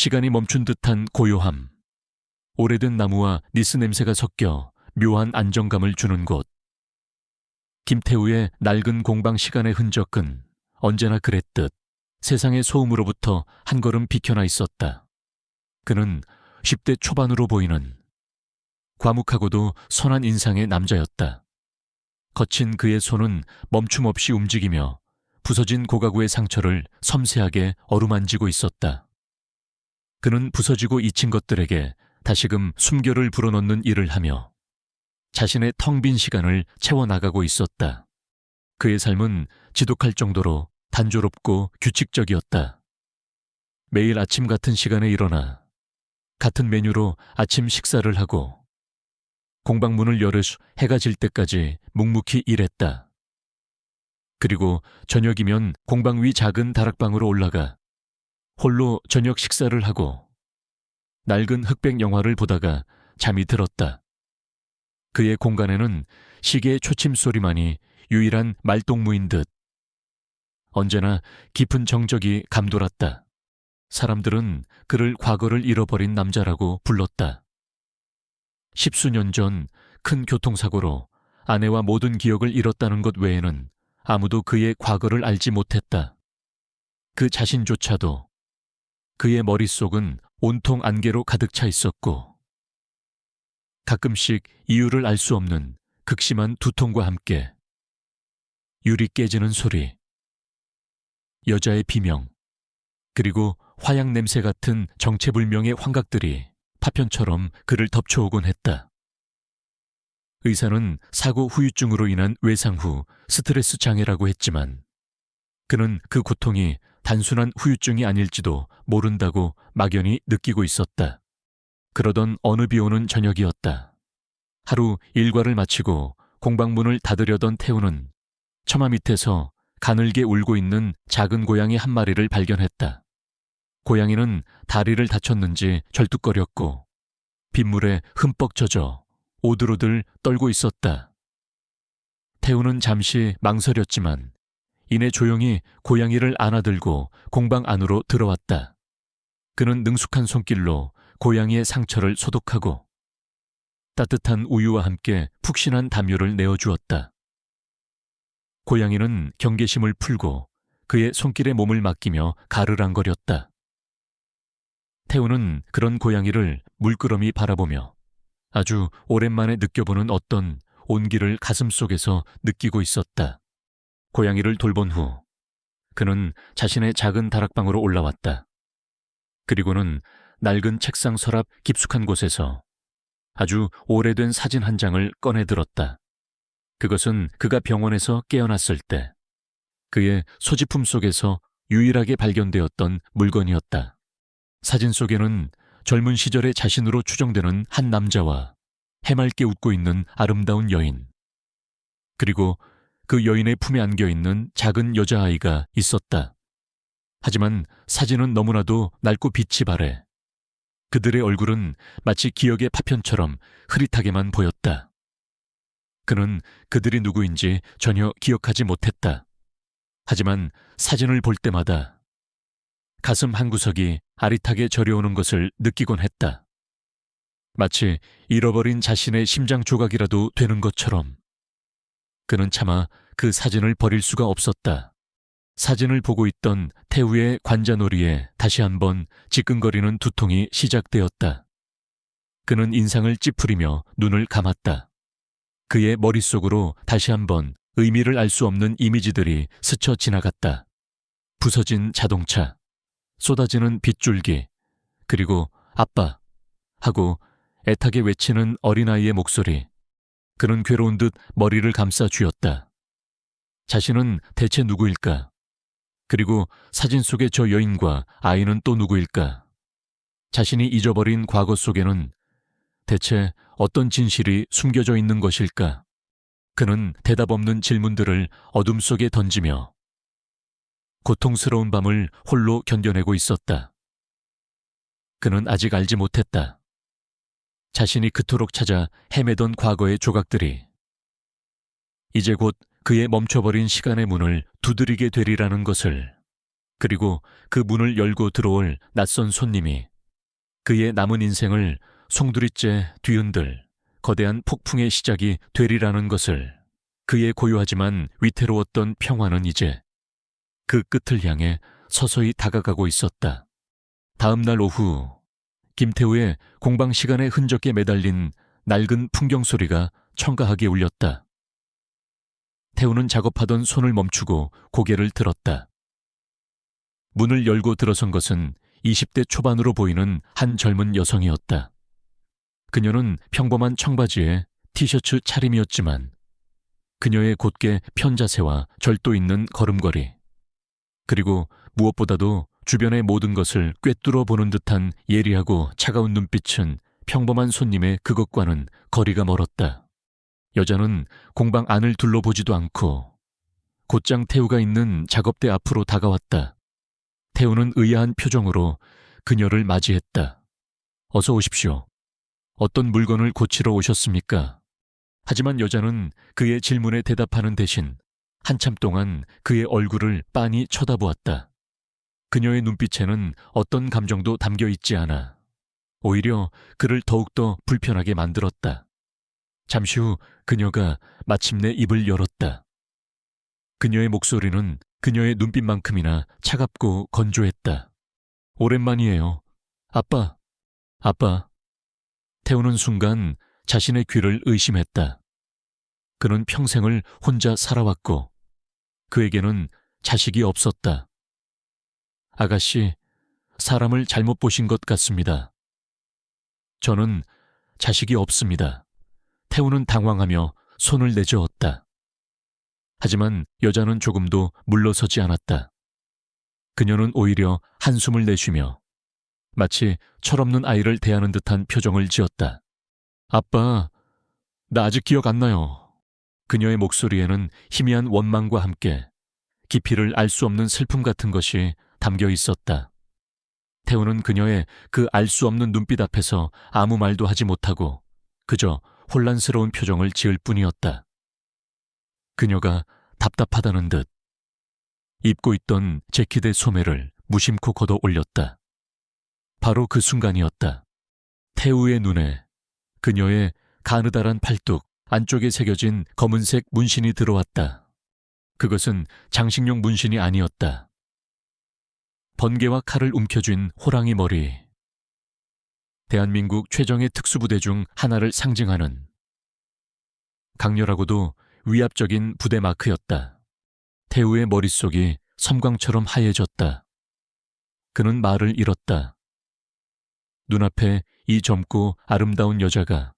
시간이 멈춘 듯한 고요함. 오래된 나무와 니스 냄새가 섞여 묘한 안정감을 주는 곳. 김태우의 낡은 공방 시간의 흔적은 언제나 그랬듯 세상의 소음으로부터 한 걸음 비켜나 있었다. 그는 10대 초반으로 보이는 과묵하고도 선한 인상의 남자였다. 거친 그의 손은 멈춤 없이 움직이며 부서진 고가구의 상처를 섬세하게 어루만지고 있었다. 그는 부서지고 잊힌 것들에게 다시금 숨결을 불어넣는 일을 하며 자신의 텅 빈 시간을 채워나가고 있었다. 그의 삶은 지독할 정도로 단조롭고 규칙적이었다. 매일 아침 같은 시간에 일어나 같은 메뉴로 아침 식사를 하고 공방문을 열으 해가 질 때까지 묵묵히 일했다. 그리고 저녁이면 공방 위 작은 다락방으로 올라가 홀로 저녁 식사를 하고 낡은 흑백 영화를 보다가 잠이 들었다. 그의 공간에는 시계의 초침 소리만이 유일한 말동무인 듯 언제나 깊은 정적이 감돌았다. 사람들은 그를 과거를 잃어버린 남자라고 불렀다. 10수년 전 큰 교통사고로 아내와 모든 기억을 잃었다는 것 외에는 아무도 그의 과거를 알지 못했다. 그 자신조차도. 그의 머릿속은 온통 안개로 가득 차 있었고 가끔씩 이유를 알 수 없는 극심한 두통과 함께 유리 깨지는 소리, 여자의 비명, 그리고 화약 냄새 같은 정체불명의 환각들이 파편처럼 그를 덮쳐오곤 했다. 의사는 사고 후유증으로 인한 외상 후 스트레스 장애라고 했지만 그는 그 고통이 단순한 후유증이 아닐지도 모른다고 막연히 느끼고 있었다. 그러던 어느 비 오는 저녁이었다. 하루 일과를 마치고 공방문을 닫으려던 태우는 처마 밑에서 가늘게 울고 있는 작은 고양이 한 마리를 발견했다. 고양이는 다리를 다쳤는지 절뚝거렸고 빗물에 흠뻑 젖어 오들오들 떨고 있었다. 태우는 잠시 망설였지만 이내 조용히 고양이를 안아들고 공방 안으로 들어왔다. 그는 능숙한 손길로 고양이의 상처를 소독하고 따뜻한 우유와 함께 푹신한 담요를 내어주었다. 고양이는 경계심을 풀고 그의 손길에 몸을 맡기며 가르랑거렸다. 태우는 그런 고양이를 물끄러미 바라보며 아주 오랜만에 느껴보는 어떤 온기를 가슴속에서 느끼고 있었다. 고양이를 돌본 후 그는 자신의 작은 다락방으로 올라왔다. 그리고는 낡은 책상 서랍 깊숙한 곳에서 아주 오래된 사진 한 장을 꺼내 들었다. 그것은 그가 병원에서 깨어났을 때 그의 소지품 속에서 유일하게 발견되었던 물건이었다. 사진 속에는 젊은 시절의 자신으로 추정되는 한 남자와 해맑게 웃고 있는 아름다운 여인, 그리고 그 여인의 품에 안겨있는 작은 여자아이가 있었다. 하지만 사진은 너무나도 낡고 빛이 바래 그들의 얼굴은 마치 기억의 파편처럼 흐릿하게만 보였다. 그는 그들이 누구인지 전혀 기억하지 못했다. 하지만 사진을 볼 때마다 가슴 한구석이 아릿하게 저려오는 것을 느끼곤 했다. 마치 잃어버린 자신의 심장 조각이라도 되는 것처럼. 그는 차마 그 사진을 버릴 수가 없었다. 사진을 보고 있던 태우의 관자놀이에 다시 한번 지끈거리는 두통이 시작되었다. 그는 인상을 찌푸리며 눈을 감았다. 그의 머릿속으로 다시 한번 의미를 알 수 없는 이미지들이 스쳐 지나갔다. 부서진 자동차, 쏟아지는 빗줄기, 그리고 아빠 하고 애타게 외치는 어린아이의 목소리. 그는 괴로운 듯 머리를 감싸 쥐었다. 자신은 대체 누구일까? 그리고 사진 속의 저 여인과 아이는 또 누구일까? 자신이 잊어버린 과거 속에는 대체 어떤 진실이 숨겨져 있는 것일까? 그는 대답 없는 질문들을 어둠 속에 던지며 고통스러운 밤을 홀로 견뎌내고 있었다. 그는 아직 알지 못했다. 자신이 그토록 찾아 헤매던 과거의 조각들이 이제 곧 그의 멈춰버린 시간의 문을 두드리게 되리라는 것을, 그리고 그 문을 열고 들어올 낯선 손님이 그의 남은 인생을 송두리째 뒤흔들 거대한 폭풍의 시작이 되리라는 것을, 그의 고요하지만 위태로웠던 평화는 이제 그 끝을 향해 서서히 다가가고 있었다. 다음 날 오후, 김태우의 공방 시간의 흔적에 매달린 낡은 풍경 소리가 청가하게 울렸다. 태우는 작업하던 손을 멈추고 고개를 들었다. 문을 열고 들어선 것은 20대 초반으로 보이는 한 젊은 여성이었다. 그녀는 평범한 청바지에 티셔츠 차림이었지만 그녀의 곧게 편 자세와 절도 있는 걸음걸이, 그리고 무엇보다도 주변의 모든 것을 꿰뚫어 보는 듯한 예리하고 차가운 눈빛은 평범한 손님의 그것과는 거리가 멀었다. 여자는 공방 안을 둘러보지도 않고 곧장 태우가 있는 작업대 앞으로 다가왔다. 태우는 의아한 표정으로 그녀를 맞이했다. 어서 오십시오. 어떤 물건을 고치러 오셨습니까? 하지만 여자는 그의 질문에 대답하는 대신 한참 동안 그의 얼굴을 빤히 쳐다보았다. 그녀의 눈빛에는 어떤 감정도 담겨 있지 않아 오히려 그를 더욱더 불편하게 만들었다. 잠시 후 그녀가 마침내 입을 열었다. 그녀의 목소리는 그녀의 눈빛만큼이나 차갑고 건조했다. 오랜만이에요. 아빠. 태우는 순간 자신의 귀를 의심했다. 그는 평생을 혼자 살아왔고 그에게는 자식이 없었다. 아가씨, 사람을 잘못 보신 것 같습니다. 저는 자식이 없습니다. 태우는 당황하며 손을 내저었다. 하지만 여자는 조금도 물러서지 않았다. 그녀는 오히려 한숨을 내쉬며 마치 철없는 아이를 대하는 듯한 표정을 지었다. 아빠, 나 아직 기억 안 나요. 그녀의 목소리에는 희미한 원망과 함께 깊이를 알 수 없는 슬픔 같은 것이 담겨 있었다. 태우는 그녀의 그 알 수 없는 눈빛 앞에서 아무 말도 하지 못하고 그저 혼란스러운 표정을 지을 뿐이었다. 그녀가 답답하다는 듯 입고 있던 재킷의 소매를 무심코 걷어 올렸다. 바로 그 순간이었다. 태우의 눈에 그녀의 가느다란 팔뚝 안쪽에 새겨진 검은색 문신이 들어왔다. 그것은 장식용 문신이 아니었다. 번개와 칼을 움켜쥔 호랑이 머리. 대한민국 최정예 특수부대 중 하나를 상징하는 강렬하고도 위압적인 부대 마크였다. 태우의 머릿속이 섬광처럼 하얘졌다. 그는 말을 잃었다. 눈앞에 이 젊고 아름다운 여자가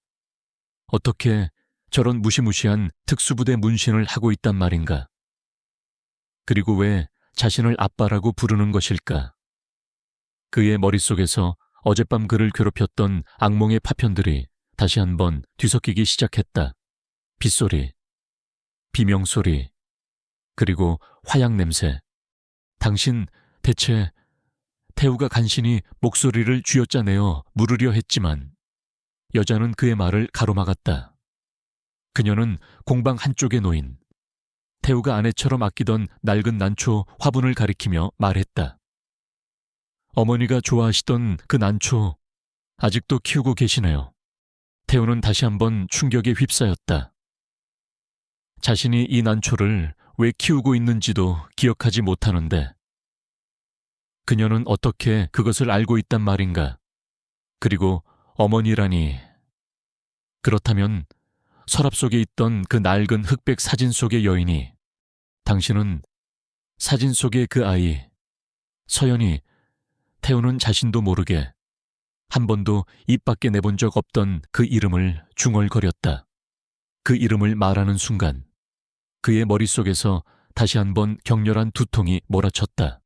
어떻게 저런 무시무시한 특수부대 문신을 하고 있단 말인가? 그리고 왜 자신을 아빠라고 부르는 것일까? 그의 머릿속에서 어젯밤 그를 괴롭혔던 악몽의 파편들이 다시 한번 뒤섞이기 시작했다. 빗소리, 비명소리, 그리고 화약 냄새. 당신 대체... 태우가 간신히 목소리를 쥐어짜내어 물으려 했지만 여자는 그의 말을 가로막았다. 그녀는 공방 한쪽에 놓인 태우가 아내처럼 아끼던 낡은 난초 화분을 가리키며 말했다. 어머니가 좋아하시던 그 난초 아직도 키우고 계시네요. 태우는 다시 한번 충격에 휩싸였다. 자신이 이 난초를 왜 키우고 있는지도 기억하지 못하는데 그녀는 어떻게 그것을 알고 있단 말인가? 그리고 어머니라니. 그렇다면 서랍 속에 있던 그 낡은 흑백 사진 속의 여인이, 당신은 사진 속의 그 아이, 서연이, 태우는 자신도 모르게 한 번도 입 밖에 내본 적 없던 그 이름을 중얼거렸다. 그 이름을 말하는 순간 그의 머릿속에서 다시 한번 격렬한 두통이 몰아쳤다.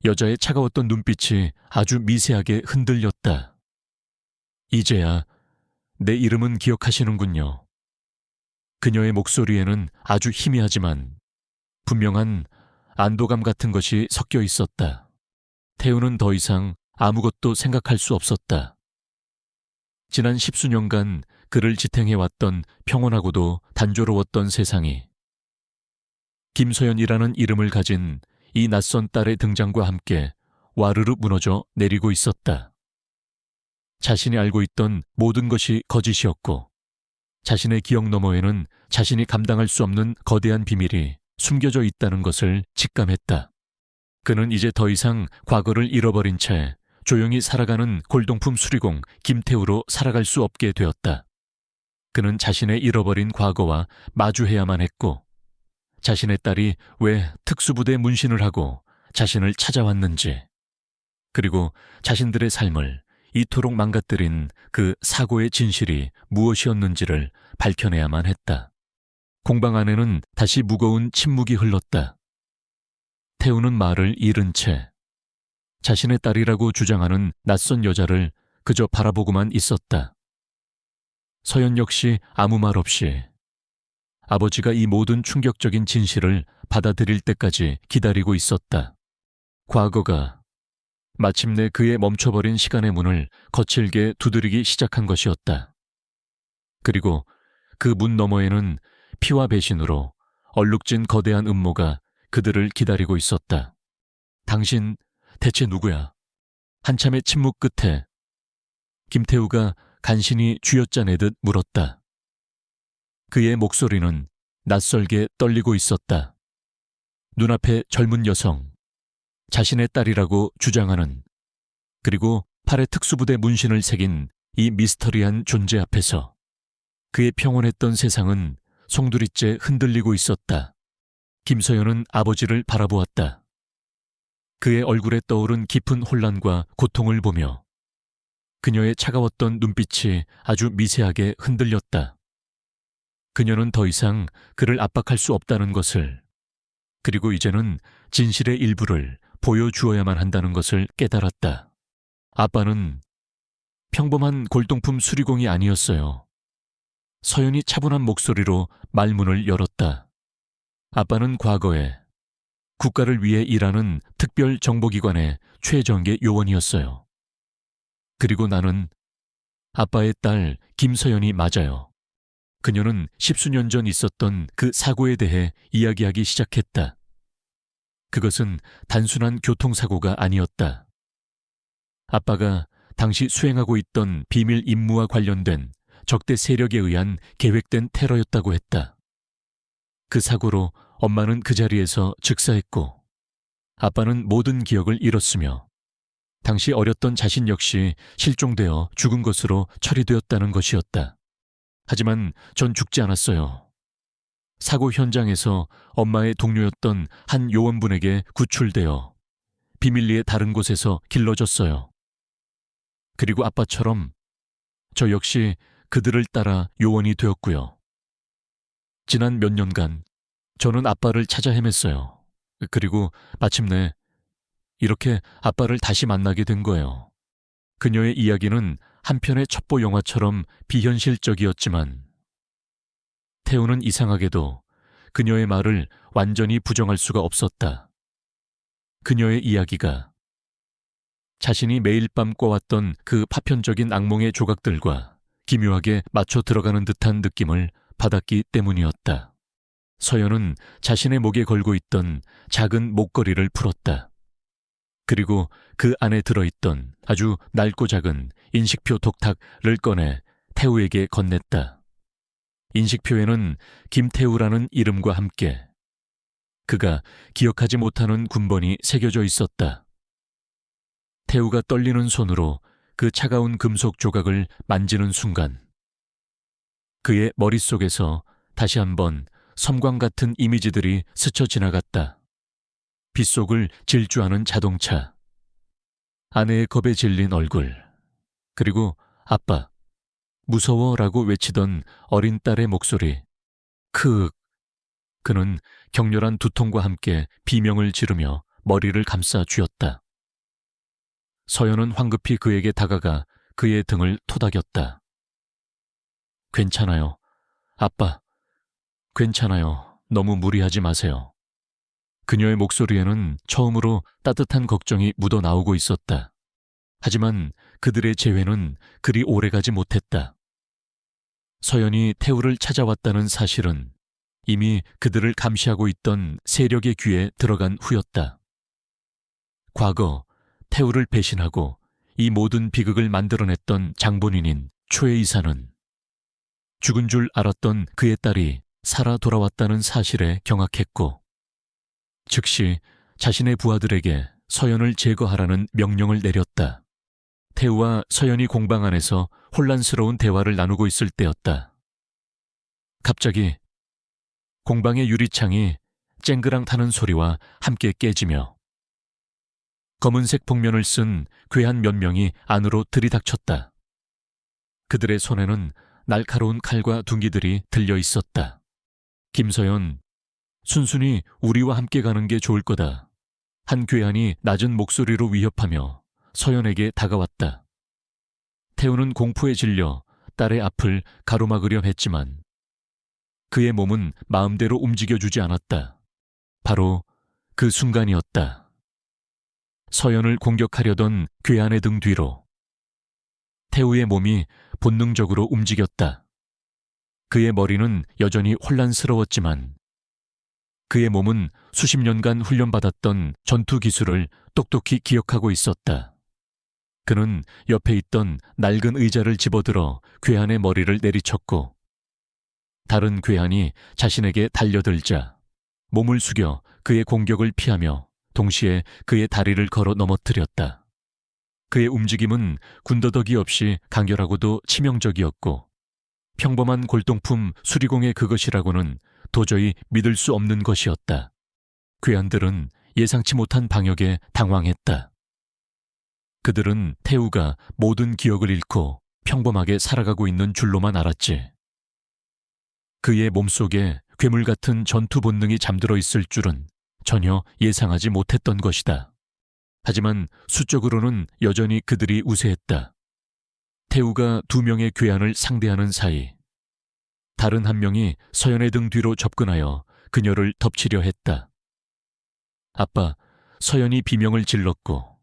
여자의 차가웠던 눈빛이 아주 미세하게 흔들렸다. 이제야 내 이름은 기억하시는군요. 그녀의 목소리에는 아주 희미하지만 분명한 안도감 같은 것이 섞여 있었다. 태우는 더 이상 아무것도 생각할 수 없었다. 지난 10수년간 그를 지탱해왔던 평온하고도 단조로웠던 세상이 김서연이라는 이름을 가진 이 낯선 딸의 등장과 함께 와르르 무너져 내리고 있었다. 자신이 알고 있던 모든 것이 거짓이었고 자신의 기억 너머에는 자신이 감당할 수 없는 거대한 비밀이 숨겨져 있다는 것을 직감했다. 그는 이제 더 이상 과거를 잃어버린 채 조용히 살아가는 골동품 수리공 김태우로 살아갈 수 없게 되었다. 그는 자신의 잃어버린 과거와 마주해야만 했고 자신의 딸이 왜 특수부대 문신을 하고 자신을 찾아왔는지 그리고 자신들의 삶을 이토록 망가뜨린 그 사고의 진실이 무엇이었는지를 밝혀내야만 했다. 공방 안에는 다시 무거운 침묵이 흘렀다. 태우는 말을 잃은 채 자신의 딸이라고 주장하는 낯선 여자를 그저 바라보고만 있었다. 서연 역시 아무 말 없이 아버지가 이 모든 충격적인 진실을 받아들일 때까지 기다리고 있었다. 과거가 마침내 그의 멈춰버린 시간의 문을 거칠게 두드리기 시작한 것이었다. 그리고 그 문 너머에는 피와 배신으로 얼룩진 거대한 음모가 그들을 기다리고 있었다. 당신 대체 누구야? 한참의 침묵 끝에 김태우가 간신히 쥐어짜내듯 물었다. 그의 목소리는 낯설게 떨리고 있었다. 눈앞에 젊은 여성, 자신의 딸이라고 주장하는 그리고 팔에 특수부대 문신을 새긴 이 미스터리한 존재 앞에서 그의 평온했던 세상은 송두리째 흔들리고 있었다. 김서연은 아버지를 바라보았다. 그의 얼굴에 떠오른 깊은 혼란과 고통을 보며 그녀의 차가웠던 눈빛이 아주 미세하게 흔들렸다. 그녀는 더 이상 그를 압박할 수 없다는 것을, 그리고 이제는 진실의 일부를 보여주어야만 한다는 것을 깨달았다. 아빠는 평범한 골동품 수리공이 아니었어요. 서연이 차분한 목소리로 말문을 열었다. 아빠는 과거에 국가를 위해 일하는 특별정보기관의 최정예 요원이었어요. 그리고 나는 아빠의 딸 김서연이 맞아요. 그녀는 10수년 전 있었던 그 사고에 대해 이야기하기 시작했다. 그것은 단순한 교통사고가 아니었다. 아빠가 당시 수행하고 있던 비밀 임무와 관련된 적대 세력에 의한 계획된 테러였다고 했다. 그 사고로 엄마는 그 자리에서 즉사했고 아빠는 모든 기억을 잃었으며 당시 어렸던 자신 역시 실종되어 죽은 것으로 처리되었다는 것이었다. 하지만 전 죽지 않았어요. 사고 현장에서 엄마의 동료였던 한 요원분에게 구출되어 비밀리에 다른 곳에서 길러졌어요. 그리고 아빠처럼 저 역시 그들을 따라 요원이 되었고요. 지난 몇 년간 저는 아빠를 찾아 헤맸어요. 그리고 마침내 이렇게 아빠를 다시 만나게 된 거예요. 그녀의 이야기는 한 편의 첩보 영화처럼 비현실적이었지만 태우는 이상하게도 그녀의 말을 완전히 부정할 수가 없었다. 그녀의 이야기가 자신이 매일 밤 꿔왔던 그 파편적인 악몽의 조각들과 기묘하게 맞춰 들어가는 듯한 느낌을 받았기 때문이었다. 서연은 자신의 목에 걸고 있던 작은 목걸이를 풀었다. 그리고 그 안에 들어있던 아주 낡고 작은 인식표 독탁을 꺼내 태우에게 건넸다. 인식표에는 김태우라는 이름과 함께 그가 기억하지 못하는 군번이 새겨져 있었다. 태우가 떨리는 손으로 그 차가운 금속 조각을 만지는 순간 그의 머릿속에서 다시 한번 섬광 같은 이미지들이 스쳐 지나갔다. 빗속을 질주하는 자동차, 아내의 겁에 질린 얼굴, 그리고 아빠, 무서워라고 외치던 어린 딸의 목소리. 크윽. 그는 격렬한 두통과 함께 비명을 지르며 머리를 감싸 쥐었다. 서연은 황급히 그에게 다가가 그의 등을 토닥였다. 괜찮아요. 아빠, 괜찮아요. 너무 무리하지 마세요. 그녀의 목소리에는 처음으로 따뜻한 걱정이 묻어나오고 있었다. 하지만 그들의 재회는 그리 오래가지 못했다. 서연이 태우를 찾아왔다는 사실은 이미 그들을 감시하고 있던 세력의 귀에 들어간 후였다. 과거 태우를 배신하고 이 모든 비극을 만들어냈던 장본인인 최이사는 죽은 줄 알았던 그의 딸이 살아 돌아왔다는 사실에 경악했고, 즉시 자신의 부하들에게 서연을 제거하라는 명령을 내렸다. 태우와 서연이 공방 안에서 혼란스러운 대화를 나누고 있을 때였다. 갑자기 공방의 유리창이 쨍그랑 타는 소리와 함께 깨지며 검은색 복면을 쓴 괴한 몇 명이 안으로 들이닥쳤다. 그들의 손에는 날카로운 칼과 둔기들이 들려 있었다. 김서연, 순순히 우리와 함께 가는 게 좋을 거다. 한 괴한이 낮은 목소리로 위협하며 서연에게 다가왔다. 태우는 공포에 질려 딸의 앞을 가로막으려 했지만 그의 몸은 마음대로 움직여주지 않았다. 바로 그 순간이었다. 서연을 공격하려던 괴한의 등 뒤로 태우의 몸이 본능적으로 움직였다. 그의 머리는 여전히 혼란스러웠지만 그의 몸은 수십 년간 훈련받았던 전투 기술을 똑똑히 기억하고 있었다. 그는 옆에 있던 낡은 의자를 집어들어 괴한의 머리를 내리쳤고, 다른 괴한이 자신에게 달려들자 몸을 숙여 그의 공격을 피하며 동시에 그의 다리를 걸어 넘어뜨렸다. 그의 움직임은 군더더기 없이 강렬하고도 치명적이었고, 평범한 골동품 수리공의 그것이라고는 도저히 믿을 수 없는 것이었다. 괴한들은 예상치 못한 방역에 당황했다. 그들은 태우가 모든 기억을 잃고 평범하게 살아가고 있는 줄로만 알았지. 그의 몸속에 괴물 같은 전투 본능이 잠들어 있을 줄은 전혀 예상하지 못했던 것이다. 하지만 수적으로는 여전히 그들이 우세했다. 태우가 2명의 괴한을 상대하는 사이 다른 한 명이 서연의 등 뒤로 접근하여 그녀를 덮치려 했다. 아빠, 서연이 비명을 질렀고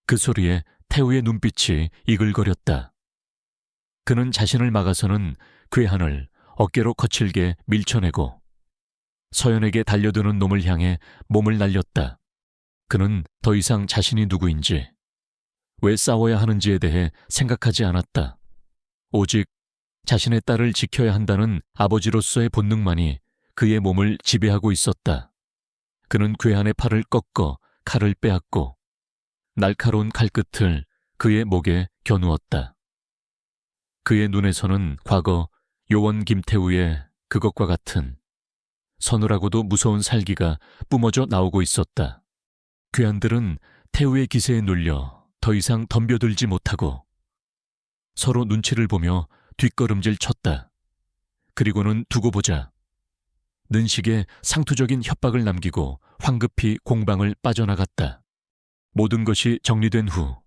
그 소리에 태우의 눈빛이 이글거렸다. 그는 자신을 막아서는 괴한을 어깨로 거칠게 밀쳐내고 서연에게 달려드는 놈을 향해 몸을 날렸다. 그는 더 이상 자신이 누구인지, 왜 싸워야 하는지에 대해 생각하지 않았다. 오직 자신의 딸을 지켜야 한다는 아버지로서의 본능만이 그의 몸을 지배하고 있었다. 그는 괴한의 팔을 꺾어 칼을 빼앗고 날카로운 칼끝을 그의 목에 겨누었다. 그의 눈에서는 과거 요원 김태우의 그것과 같은 서늘하고도 무서운 살기가 뿜어져 나오고 있었다. 괴한들은 태우의 기세에 눌려 더 이상 덤벼들지 못하고 서로 눈치를 보며 뒷걸음질 쳤다. 그리고는 두고 보자 는식에 상투적인 협박을 남기고 황급히 공방을 빠져나갔다. 모든 것이 정리된 후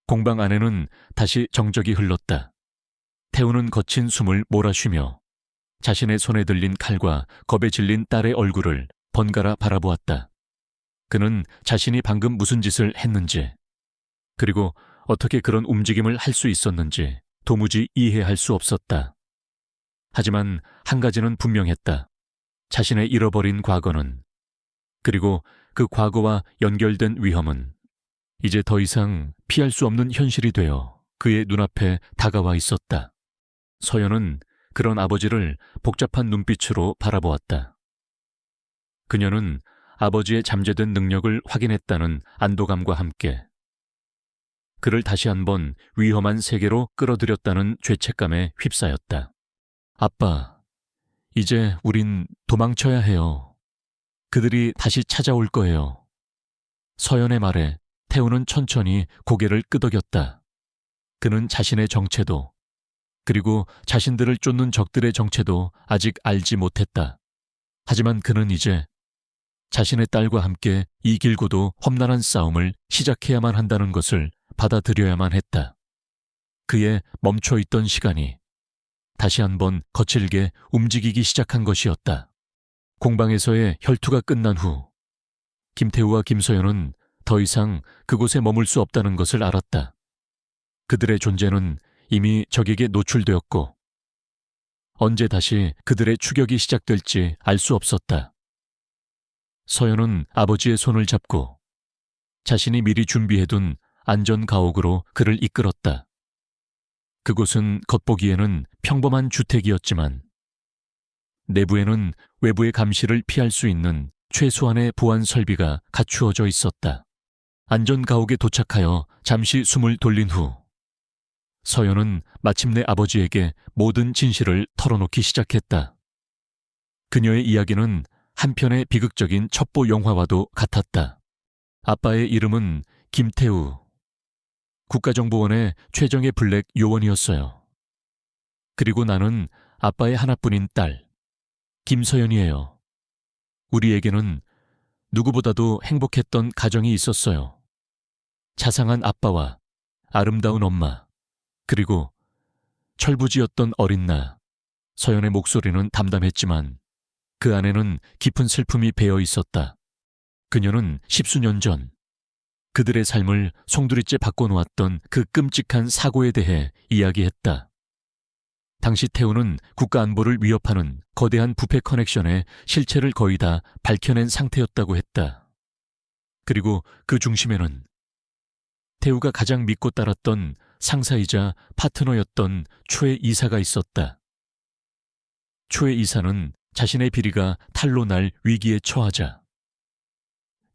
공방 안에는 다시 정적이 흘렀다. 태우는 거친 숨을 몰아쉬며 자신의 손에 들린 칼과 겁에 질린 딸의 얼굴을 번갈아 바라보았다. 그는 자신이 방금 무슨 짓을 했는지, 그리고 어떻게 그런 움직임을 할 수 있었는지 도무지 이해할 수 없었다. 하지만 한 가지는 분명했다. 자신의 잃어버린 과거는, 그리고 그 과거와 연결된 위험은 이제 더 이상 피할 수 없는 현실이 되어 그의 눈앞에 다가와 있었다. 서연은 그런 아버지를 복잡한 눈빛으로 바라보았다. 그녀는 아버지의 잠재된 능력을 확인했다는 안도감과 함께 그를 다시 한번 위험한 세계로 끌어들였다는 죄책감에 휩싸였다. 아빠, 이제 우린 도망쳐야 해요. 그들이 다시 찾아올 거예요. 서연의 말에 태우는 천천히 고개를 끄덕였다. 그는 자신의 정체도, 그리고 자신들을 쫓는 적들의 정체도 아직 알지 못했다. 하지만 그는 이제 자신의 딸과 함께 이 길고도 험난한 싸움을 시작해야만 한다는 것을 받아들여야만 했다. 그의 멈춰있던 시간이 다시 한번 거칠게 움직이기 시작한 것이었다. 공방에서의 혈투가 끝난 후 김태우와 김서연은 더 이상 그곳에 머물 수 없다는 것을 알았다. 그들의 존재는 이미 적에게 노출되었고 언제 다시 그들의 추격이 시작될지 알 수 없었다. 서연은 아버지의 손을 잡고 자신이 미리 준비해둔 안전 가옥으로 그를 이끌었다. 그곳은 겉보기에는 평범한 주택이었지만 내부에는 외부의 감시를 피할 수 있는 최소한의 보안 설비가 갖추어져 있었다. 안전 가옥에 도착하여 잠시 숨을 돌린 후 서연은 마침내 아버지에게 모든 진실을 털어놓기 시작했다. 그녀의 이야기는 한편의 비극적인 첩보 영화와도 같았다. 아빠의 이름은 김태우. 국가정보원의 최정예 블랙 요원이었어요. 그리고 나는 아빠의 하나뿐인 딸, 김서연이에요. 우리에게는 누구보다도 행복했던 가정이 있었어요. 자상한 아빠와 아름다운 엄마, 그리고 철부지였던 어린 나. 서연의 목소리는 담담했지만 그 안에는 깊은 슬픔이 배어 있었다. 그녀는 10수년 전 그들의 삶을 송두리째 바꿔놓았던 그 끔찍한 사고에 대해 이야기했다. 당시 태우는 국가 안보를 위협하는 거대한 부패 커넥션의 실체를 거의 다 밝혀낸 상태였다고 했다. 그리고 그 중심에는 태우가 가장 믿고 따랐던 상사이자 파트너였던 최 이사가 있었다. 최 이사는 자신의 비리가 탄로 날 위기에 처하자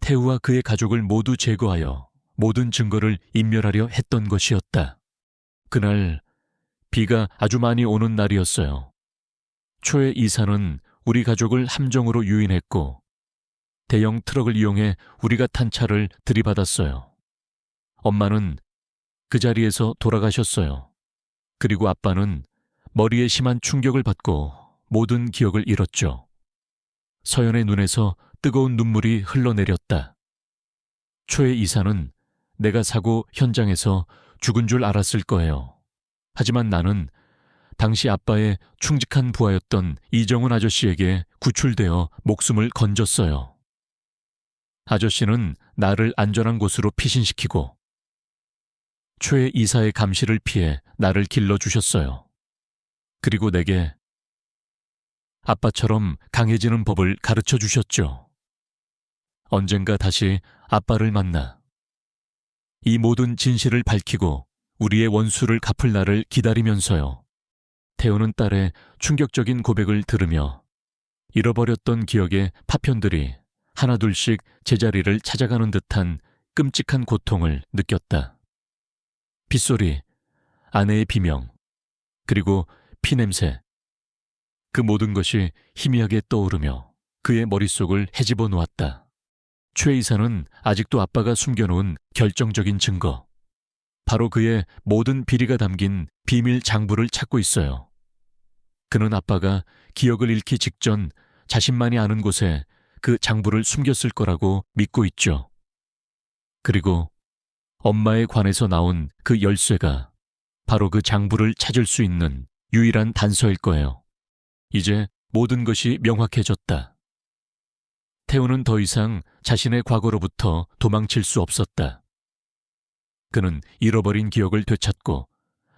태우와 그의 가족을 모두 제거하여 모든 증거를 인멸하려 했던 것이었다. 그날 비가 아주 많이 오는 날이었어요. 최 이사는 우리 가족을 함정으로 유인했고 대형 트럭을 이용해 우리가 탄 차를 들이받았어요. 엄마는 그 자리에서 돌아가셨어요. 그리고 아빠는 머리에 심한 충격을 받고 모든 기억을 잃었죠. 서연의 눈에서 뜨거운 눈물이 흘러내렸다. 최 이사는 내가 사고 현장에서 죽은 줄 알았을 거예요. 하지만 나는 당시 아빠의 충직한 부하였던 이정훈 아저씨에게 구출되어 목숨을 건졌어요. 아저씨는 나를 안전한 곳으로 피신시키고 최 이사의 감시를 피해 나를 길러주셨어요. 그리고 내게 아빠처럼 강해지는 법을 가르쳐 주셨죠. 언젠가 다시 아빠를 만나 이 모든 진실을 밝히고 우리의 원수를 갚을 날을 기다리면서요. 태우는 딸의 충격적인 고백을 들으며 잃어버렸던 기억의 파편들이 하나둘씩 제자리를 찾아가는 듯한 끔찍한 고통을 느꼈다. 빗소리, 아내의 비명, 그리고 피냄새. 그 모든 것이 희미하게 떠오르며 그의 머릿속을 헤집어 놓았다. 최 이사는 아직도 아빠가 숨겨놓은 결정적인 증거, 바로 그의 모든 비리가 담긴 비밀 장부를 찾고 있어요. 그는 아빠가 기억을 잃기 직전 자신만이 아는 곳에 그 장부를 숨겼을 거라고 믿고 있죠. 그리고 엄마의 관에서 나온 그 열쇠가 바로 그 장부를 찾을 수 있는 유일한 단서일 거예요. 이제 모든 것이 명확해졌다. 태우는 더 이상 자신의 과거로부터 도망칠 수 없었다. 그는 잃어버린 기억을 되찾고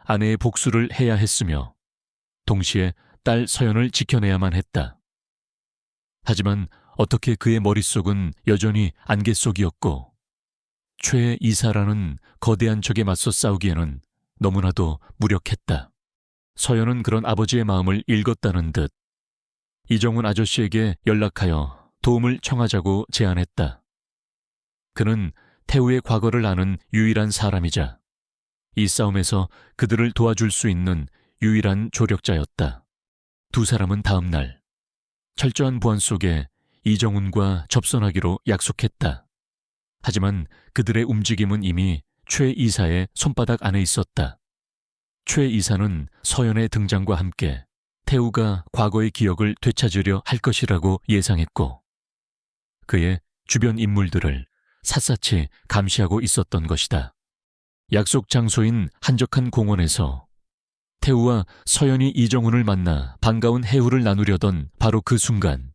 아내의 복수를 해야 했으며 동시에 딸 서연을 지켜내야만 했다. 하지만 어떻게 그의 머릿속은 여전히 안개 속이었고 최 이사라는 거대한 적에 맞서 싸우기에는 너무나도 무력했다. 서연은 그런 아버지의 마음을 읽었다는 듯 이정훈 아저씨에게 연락하여 도움을 청하자고 제안했다. 그는 태우의 과거를 아는 유일한 사람이자 이 싸움에서 그들을 도와줄 수 있는 유일한 조력자였다. 두 사람은 다음 날 철저한 보안 속에 이정훈과 접선하기로 약속했다. 하지만 그들의 움직임은 이미 최 이사의 손바닥 안에 있었다. 최 이사는 서연의 등장과 함께 태우가 과거의 기억을 되찾으려 할 것이라고 예상했고 그의 주변 인물들을 샅샅이 감시하고 있었던 것이다. 약속 장소인 한적한 공원에서 태우와 서연이 이정훈을 만나 반가운 해후를 나누려던 바로 그 순간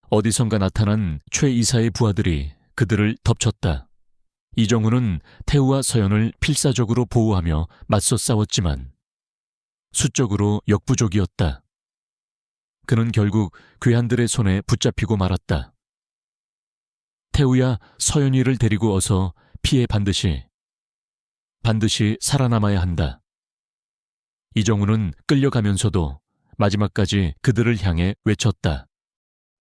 어디선가 나타난 최 이사의 부하들이 그들을 덮쳤다. 이정훈은 태우와 서연을 필사적으로 보호하며 맞서 싸웠지만 수적으로 역부족이었다. 그는 결국 괴한들의 손에 붙잡히고 말았다. 태우야, 서연이를 데리고 어서 피해 반드시. 반드시 살아남아야 한다. 이정우는 끌려가면서도 마지막까지 그들을 향해 외쳤다.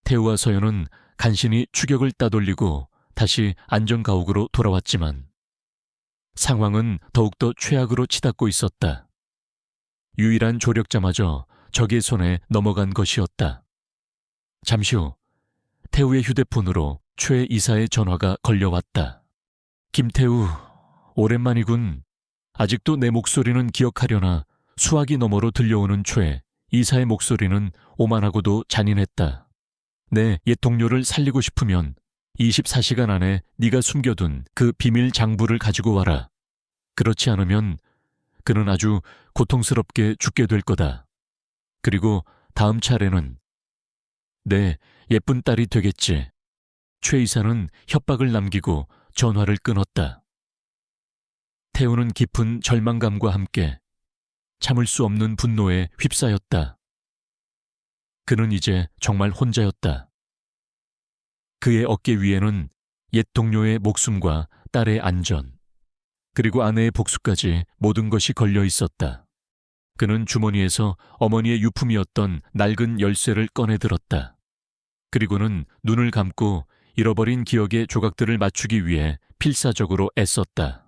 태우와 서연은 간신히 추격을 따돌리고 다시 안전가옥으로 돌아왔지만 상황은 더욱더 최악으로 치닫고 있었다. 유일한 조력자마저 적의 손에 넘어간 것이었다. 잠시 후 태우의 휴대폰으로 최 이사의 전화가 걸려왔다. 김태우, 오랜만이군. 아직도 내 목소리는 기억하려나 수화기 너머로 들려오는 최 이사의 목소리는 오만하고도 잔인했다. 내 옛 동료를 살리고 싶으면 24시간 안에 네가 숨겨둔 그 비밀 장부를 가지고 와라. 그렇지 않으면 그는 아주 고통스럽게 죽게 될 거다. 그리고 다음 차례는 내 예쁜 딸이 되겠지. 최 이사는 협박을 남기고 전화를 끊었다. 태우는 깊은 절망감과 함께 참을 수 없는 분노에 휩싸였다. 그는 이제 정말 혼자였다. 그의 어깨 위에는 옛 동료의 목숨과 딸의 안전, 그리고 아내의 복수까지 모든 것이 걸려 있었다. 그는 주머니에서 어머니의 유품이었던 낡은 열쇠를 꺼내 들었다. 그리고는 눈을 감고 잃어버린 기억의 조각들을 맞추기 위해 필사적으로 애썼다.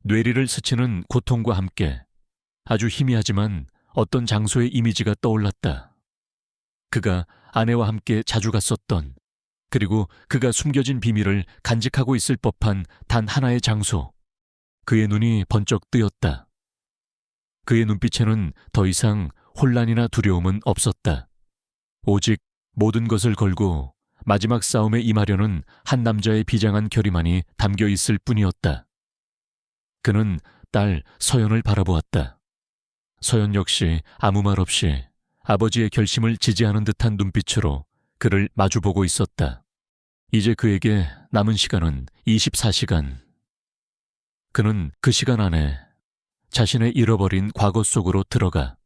뇌리를 스치는 고통과 함께 아주 희미하지만 어떤 장소의 이미지가 떠올랐다. 그가 아내와 함께 자주 갔었던, 그리고 그가 숨겨진 비밀을 간직하고 있을 법한 단 하나의 장소. 그의 눈이 번쩍 뜨였다. 그의 눈빛에는 더 이상 혼란이나 두려움은 없었다. 오직 모든 것을 걸고 마지막 싸움에 임하려는 한 남자의 비장한 결의만이 담겨 있을 뿐이었다. 그는 딸 서연을 바라보았다. 서연 역시 아무 말 없이 아버지의 결심을 지지하는 듯한 눈빛으로 그를 마주보고 있었다. 이제 그에게 남은 시간은 24시간. 그는 그 시간 안에 자신의 잃어버린 과거 속으로 들어가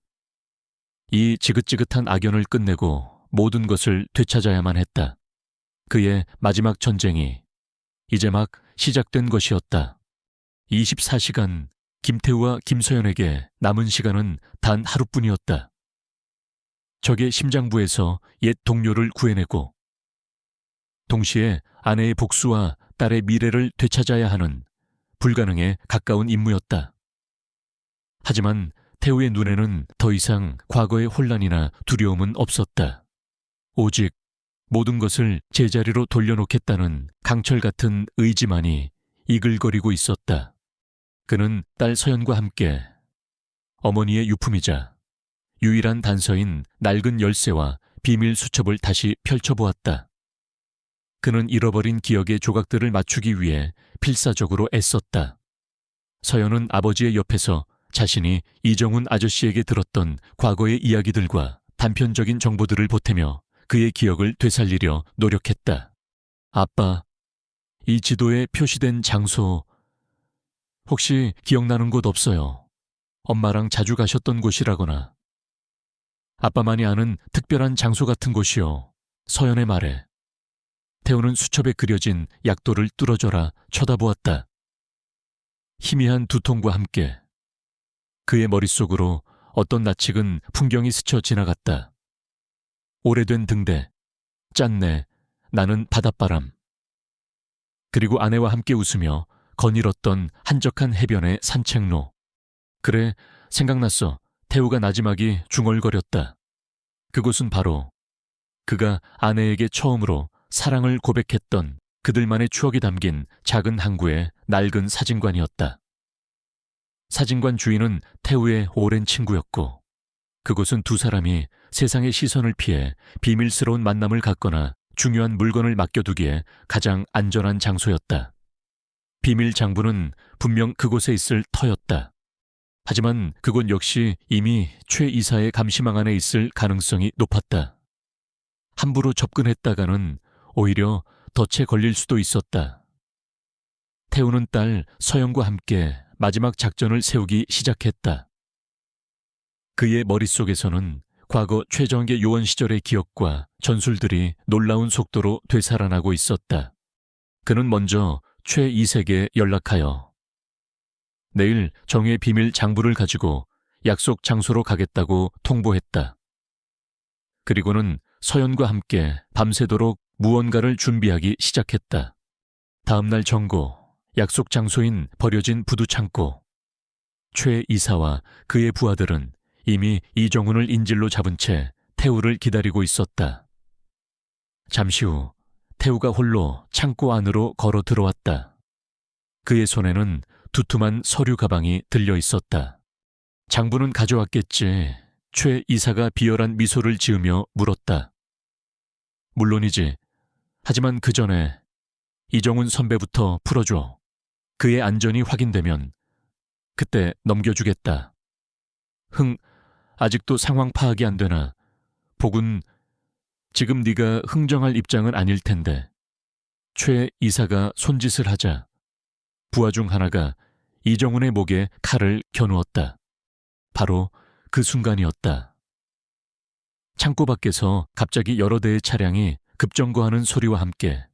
이 지긋지긋한 악연을 끝내고 모든 것을 되찾아야만 했다. 그의 마지막 전쟁이 이제 막 시작된 것이었다. 24시간, 김태우와 김서연에게 남은 시간은 단 하루뿐이었다. 적의 심장부에서 옛 동료를 구해내고 동시에 아내의 복수와 딸의 미래를 되찾아야 하는 불가능에 가까운 임무였다. 하지만 태우의 눈에는 더 이상 과거의 혼란이나 두려움은 없었다. 오직 모든 것을 제자리로 돌려놓겠다는 강철 같은 의지만이 이글거리고 있었다. 그는 딸 서연과 함께 어머니의 유품이자 유일한 단서인 낡은 열쇠와 비밀 수첩을 다시 펼쳐보았다. 그는 잃어버린 기억의 조각들을 맞추기 위해 필사적으로 애썼다. 서연은 아버지의 옆에서 자신이 이정훈 아저씨에게 들었던 과거의 이야기들과 단편적인 정보들을 보태며 그의 기억을 되살리려 노력했다. 아빠, 이 지도에 표시된 장소 혹시 기억나는 곳 없어요? 엄마랑 자주 가셨던 곳이라거나 아빠만이 아는 특별한 장소 같은 곳이요. 서연의 말에 태우는 수첩에 그려진 약도를 뚫어져라 쳐다보았다. 희미한 두통과 함께 그의 머릿속으로 어떤 낯익은 풍경이 스쳐 지나갔다. 오래된 등대, 짠내, 나는 바닷바람. 그리고 아내와 함께 웃으며 거닐었던 한적한 해변의 산책로. 그래, 생각났어. 태우가 나지막이 중얼거렸다. 그곳은 바로 그가 아내에게 처음으로 사랑을 고백했던 그들만의 추억이 담긴 작은 항구의 낡은 사진관이었다. 사진관 주인은 태우의 오랜 친구였고 그곳은 두 사람이 세상의 시선을 피해 비밀스러운 만남을 갖거나 중요한 물건을 맡겨두기에 가장 안전한 장소였다. 비밀 장부는 분명 그곳에 있을 터였다. 하지만 그곳 역시 이미 최 이사의 감시망 안에 있을 가능성이 높았다. 함부로 접근했다가는 오히려 덫에 걸릴 수도 있었다. 태우는 딸 서연과 함께 마지막 작전을 세우기 시작했다. 그의 머릿속에서는 과거 최정계 요원 시절의 기억과 전술들이 놀라운 속도로 되살아나고 있었다. 그는 먼저 최 이색에 연락하여 내일 정의 비밀 장부를 가지고 약속 장소로 가겠다고 통보했다. 그리고는 서연과 함께 밤새도록 무언가를 준비하기 시작했다. 다음날 정고, 약속 장소인 버려진 부두창고. 최 이사와 그의 부하들은 이미 이정훈을 인질로 잡은 채 태우를 기다리고 있었다. 잠시 후 태우가 홀로 창고 안으로 걸어 들어왔다. 그의 손에는 두툼한 서류 가방이 들려 있었다. 장부는 가져왔겠지. 최 이사가 비열한 미소를 지으며 물었다. 물론이지. 하지만 그 전에 이정훈 선배부터 풀어줘. 그의 안전이 확인되면 그때 넘겨주겠다. 아직도 상황 파악이 안 되나. 복은 지금 네가 흥정할 입장은 아닐 텐데. 최 이사가 손짓을 하자 부하 중 하나가 이정훈의 목에 칼을 겨누었다. 바로 그 순간이었다. 창고 밖에서 갑자기 여러 대의 차량이 급정거하는 소리와 함께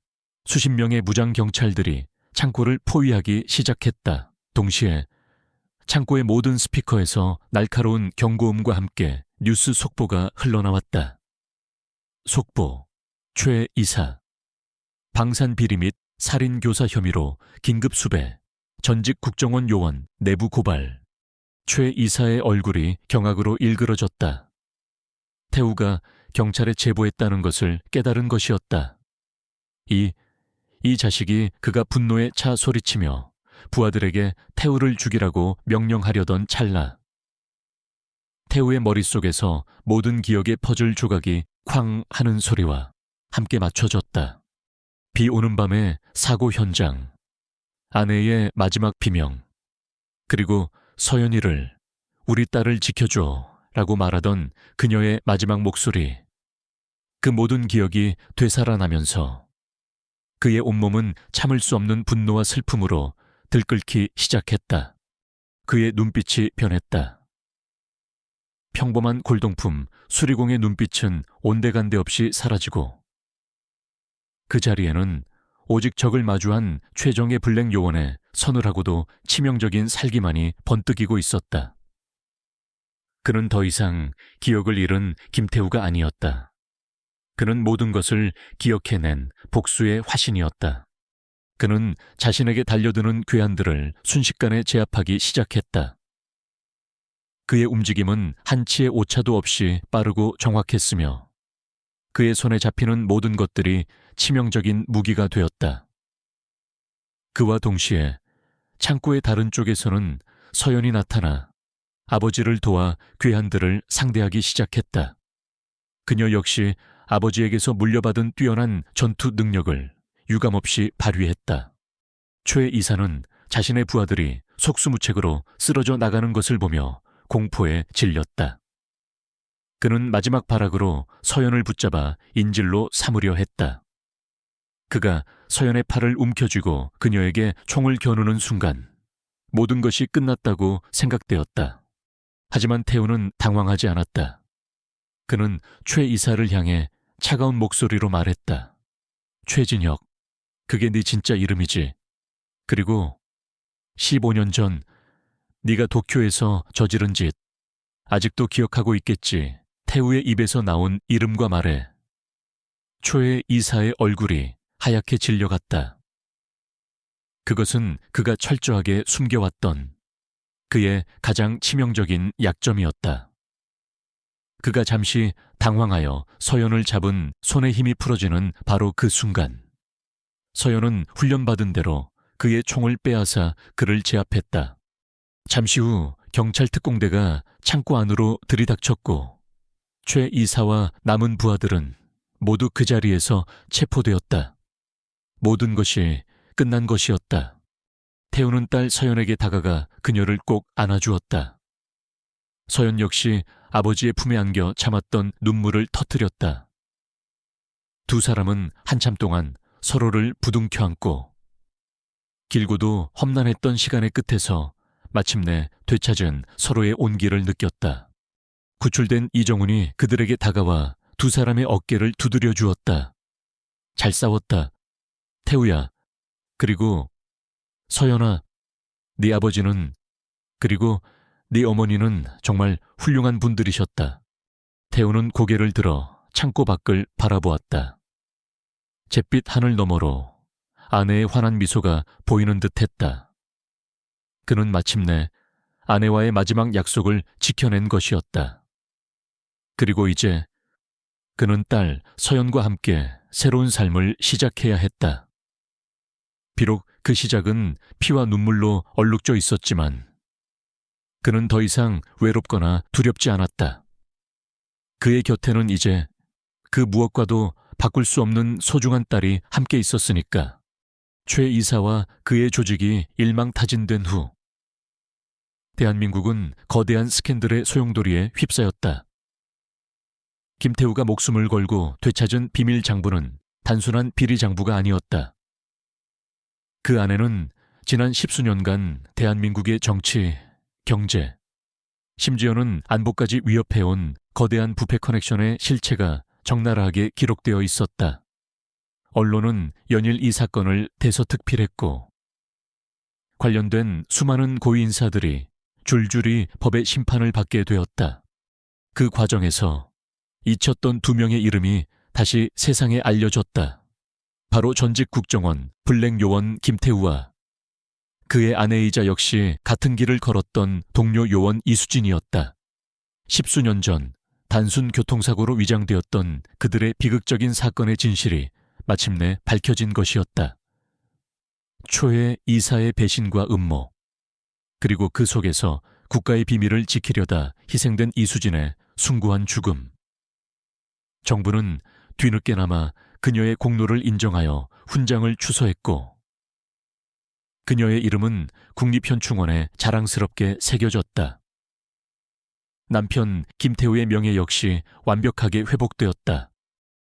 수십 명의 무장 경찰들이 창고를 포위하기 시작했다. 동시에 창고의 모든 스피커에서 날카로운 경고음과 함께 뉴스 속보가 흘러나왔다. 속보, 최 이사. 방산 비리 및 살인 교사 혐의로 긴급 수배, 전직 국정원 요원 내부 고발. 최 이사의 얼굴이 경악으로 일그러졌다. 태우가 경찰에 제보했다는 것을 깨달은 것이었다. 이 자식이 그가 분노에 차 소리치며 부하들에게 태우를 죽이라고 명령하려던 찰나. 태우의 머릿속에서 모든 기억의 퍼즐 조각이 쾅 하는 소리와 함께 맞춰졌다. 비 오는 밤의 사고 현장, 아내의 마지막 비명, 그리고 서연이를 우리 딸을 지켜줘 라고 말하던 그녀의 마지막 목소리. 그 모든 기억이 되살아나면서 그의 온몸은 참을 수 없는 분노와 슬픔으로 들끓기 시작했다. 그의 눈빛이 변했다. 평범한 골동품 수리공의 눈빛은 온데간데 없이 사라지고 그 자리에는 오직 적을 마주한 최정예 블랙 요원의 서늘하고도 치명적인 살기만이 번뜩이고 있었다. 그는 더 이상 기억을 잃은 김태우가 아니었다. 그는 모든 것을 기억해낸 복수의 화신이었다. 그는 자신에게 달려드는 괴한들을 순식간에 제압하기 시작했다. 그의 움직임은 한치의 오차도 없이 빠르고 정확했으며 그의 손에 잡히는 모든 것들이 치명적인 무기가 되었다. 그와 동시에 창고의 다른 쪽에서는 서연이 나타나 아버지를 도와 괴한들을 상대하기 시작했다. 그녀 역시 아버지에게서 물려받은 뛰어난 전투 능력을 유감없이 발휘했다. 최 이사는 자신의 부하들이 속수무책으로 쓰러져 나가는 것을 보며 공포에 질렸다. 그는 마지막 발악으로 서연을 붙잡아 인질로 삼으려 했다. 그가 서연의 팔을 움켜쥐고 그녀에게 총을 겨누는 순간 모든 것이 끝났다고 생각되었다. 하지만 태우는 당황하지 않았다. 그는 최 이사를 향해 차가운 목소리로 말했다. 최진혁, 그게 네 진짜 이름이지. 그리고 15년 전 네가 도쿄에서 저지른 짓 아직도 기억하고 있겠지. 태우의 입에서 나온 이름과 말에 최 이사의 얼굴이 하얗게 질려갔다. 그것은 그가 철저하게 숨겨왔던 그의 가장 치명적인 약점이었다. 그가 잠시 당황하여 서연을 잡은 손의 힘이 풀어지는 바로 그 순간 서연은 훈련받은 대로 그의 총을 빼앗아 그를 제압했다. 잠시 후 경찰 특공대가 창고 안으로 들이닥쳤고 최 이사와 남은 부하들은 모두 그 자리에서 체포되었다. 모든 것이 끝난 것이었다. 태우는 딸 서연에게 다가가 그녀를 꼭 안아주었다. 서연 역시 아버지의 품에 안겨 참았던 눈물을 터뜨렸다. 두 사람은 한참 동안 서로를 부둥켜 안고 길고도 험난했던 시간의 끝에서 마침내 되찾은 서로의 온기를 느꼈다. 구출된 이정훈이 그들에게 다가와 두 사람의 어깨를 두드려 주었다. 잘 싸웠다. 태우야. 그리고 서연아, 네 아버지는 그리고 네 어머니는 정말 훌륭한 분들이셨다. 태우는 고개를 들어 창고 밖을 바라보았다. 잿빛 하늘 너머로 아내의 환한 미소가 보이는 듯했다. 그는 마침내 아내와의 마지막 약속을 지켜낸 것이었다. 그리고 이제 그는 딸 서연과 함께 새로운 삶을 시작해야 했다. 비록 그 시작은 피와 눈물로 얼룩져 있었지만 그는 더 이상 외롭거나 두렵지 않았다. 그의 곁에는 이제 그 무엇과도 바꿀 수 없는 소중한 딸이 함께 있었으니까. 최 이사와 그의 조직이 일망타진된 후 대한민국은 거대한 스캔들의 소용돌이에 휩싸였다. 김태우가 목숨을 걸고 되찾은 비밀 장부는 단순한 비리 장부가 아니었다. 그 안에는 지난 10수년간 대한민국의 정치, 경제, 심지어는 안보까지 위협해온 거대한 부패 커넥션의 실체가 적나라하게 기록되어 있었다. 언론은 연일 이 사건을 대서특필했고 관련된 수많은 고위 인사들이 줄줄이 법의 심판을 받게 되었다. 그 과정에서 잊혔던 두 명의 이름이 다시 세상에 알려졌다. 바로 전직 국정원 블랙 요원 김태우와 그의 아내이자 역시 같은 길을 걸었던 동료 요원 이수진이었다. 10수년 전 단순 교통사고로 위장되었던 그들의 비극적인 사건의 진실이 마침내 밝혀진 것이었다. 초의 이사의 배신과 음모, 그리고 그 속에서 국가의 비밀을 지키려다 희생된 이수진의 숭고한 죽음. 정부는 뒤늦게나마 그녀의 공로를 인정하여 훈장을 추서했고 그녀의 이름은 국립현충원에 자랑스럽게 새겨졌다. 남편 김태우의 명예 역시 완벽하게 회복되었다.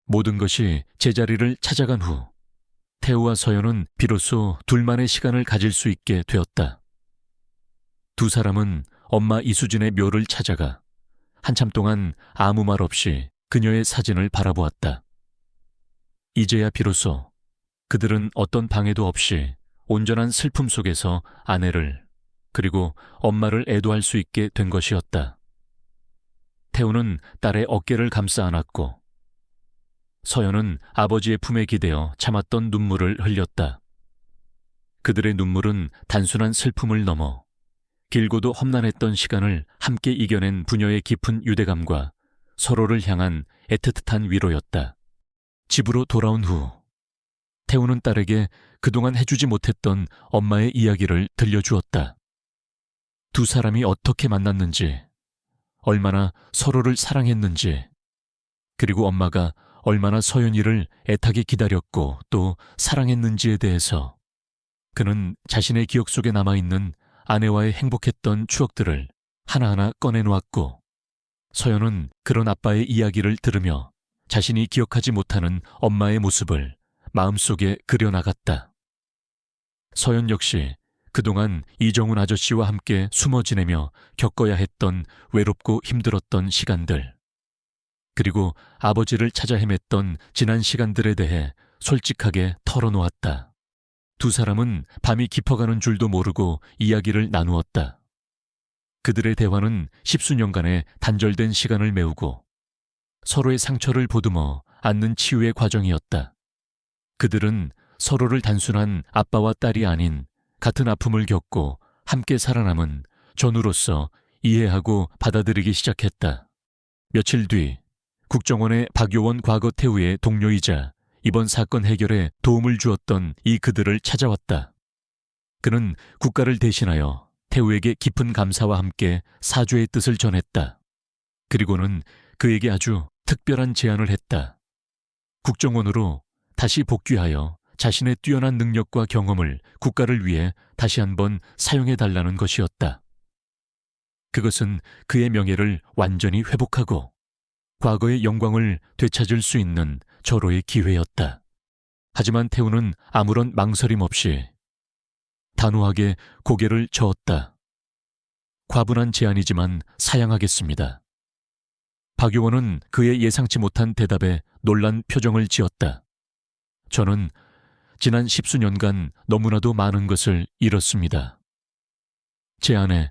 모든 것이 제자리를 찾아간 후 태우와 서연은 비로소 둘만의 시간을 가질 수 있게 되었다. 두 사람은 엄마 이수진의 묘를 찾아가 한참 동안 아무 말 없이 그녀의 사진을 바라보았다. 이제야 비로소 그들은 어떤 방해도 없이 온전한 슬픔 속에서 아내를 그리고 엄마를 애도할 수 있게 된 것이었다. 태우는 딸의 어깨를 감싸 안았고 서연은 아버지의 품에 기대어 참았던 눈물을 흘렸다. 그들의 눈물은 단순한 슬픔을 넘어 길고도 험난했던 시간을 함께 이겨낸 부녀의 깊은 유대감과 서로를 향한 애틋한 위로였다. 집으로 돌아온 후 태우는 딸에게 그동안 해주지 못했던 엄마의 이야기를 들려주었다. 두 사람이 어떻게 만났는지, 얼마나 서로를 사랑했는지, 그리고 엄마가 얼마나 서연이를 애타게 기다렸고 또 사랑했는지에 대해서 그는 자신의 기억 속에 남아있는 아내와의 행복했던 추억들을 하나하나 꺼내놓았고 서연은 그런 아빠의 이야기를 들으며 자신이 기억하지 못하는 엄마의 모습을 마음속에 그려나갔다. 서연 역시 그동안 이정훈 아저씨와 함께 숨어 지내며 겪어야 했던 외롭고 힘들었던 시간들, 그리고 아버지를 찾아 헤맸던 지난 시간들에 대해 솔직하게 털어놓았다. 두 사람은 밤이 깊어가는 줄도 모르고 이야기를 나누었다. 그들의 대화는 10수년간의 단절된 시간을 메우고 서로의 상처를 보듬어 안는 치유의 과정이었다. 그들은 서로를 단순한 아빠와 딸이 아닌 같은 아픔을 겪고 함께 살아남은 전우로서 이해하고 받아들이기 시작했다. 며칠 뒤 국정원의 박요원 과거 태우의 동료이자 이번 사건 해결에 도움을 주었던 이 그들을 찾아왔다. 그는 국가를 대신하여 태우에게 깊은 감사와 함께 사죄의 뜻을 전했다. 그리고는 그에게 아주 특별한 제안을 했다. 국정원으로 다시 복귀하여 자신의 뛰어난 능력과 경험을 국가를 위해 다시 한번 사용해달라는 것이었다. 그것은 그의 명예를 완전히 회복하고 과거의 영광을 되찾을 수 있는 절호의 기회였다. 하지만 태우는 아무런 망설임 없이 단호하게 고개를 저었다. 과분한 제안이지만 사양하겠습니다. 박요원은 그의 예상치 못한 대답에 놀란 표정을 지었다. 저는 지난 10수년간 너무나도 많은 것을 잃었습니다. 제 안에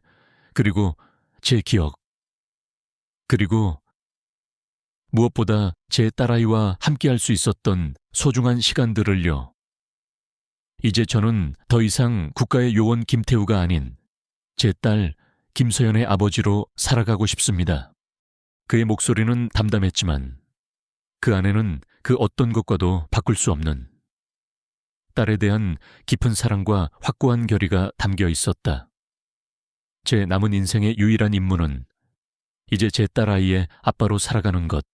그리고 제 기억, 그리고 무엇보다 제 딸아이와 함께할 수 있었던 소중한 시간들을요. 이제 저는 더 이상 국가의 요원 김태우가 아닌 제 딸 김서연의 아버지로 살아가고 싶습니다. 그의 목소리는 담담했지만 그 안에는 그 어떤 것과도 바꿀 수 없는 딸에 대한 깊은 사랑과 확고한 결의가 담겨 있었다. 제 남은 인생의 유일한 임무는 이제 제 딸아이의 아빠로 살아가는 것,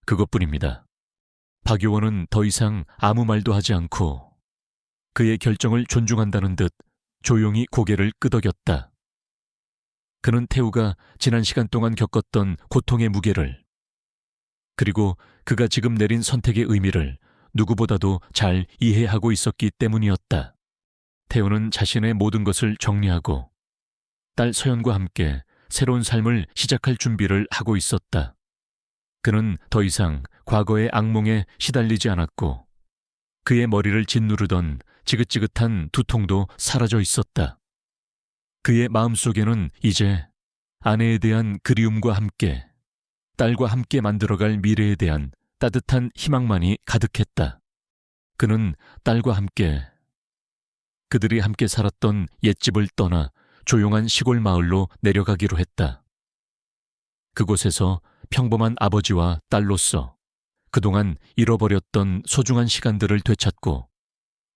그것뿐입니다. 박요원은 더 이상 아무 말도 하지 않고 그의 결정을 존중한다는 듯 조용히 고개를 끄덕였다. 그는 태우가 지난 시간 동안 겪었던 고통의 무게를, 그리고 그가 지금 내린 선택의 의미를 누구보다도 잘 이해하고 있었기 때문이었다. 태우는 자신의 모든 것을 정리하고 딸 서연과 함께 새로운 삶을 시작할 준비를 하고 있었다. 그는 더 이상 과거의 악몽에 시달리지 않았고 그의 머리를 짓누르던 지긋지긋한 두통도 사라져 있었다. 그의 마음속에는 이제 아내에 대한 그리움과 함께 딸과 함께 만들어갈 미래에 대한 따뜻한 희망만이 가득했다. 그는 딸과 함께 그들이 함께 살았던 옛집을 떠나 조용한 시골 마을로 내려가기로 했다. 그곳에서 평범한 아버지와 딸로서 그동안 잃어버렸던 소중한 시간들을 되찾고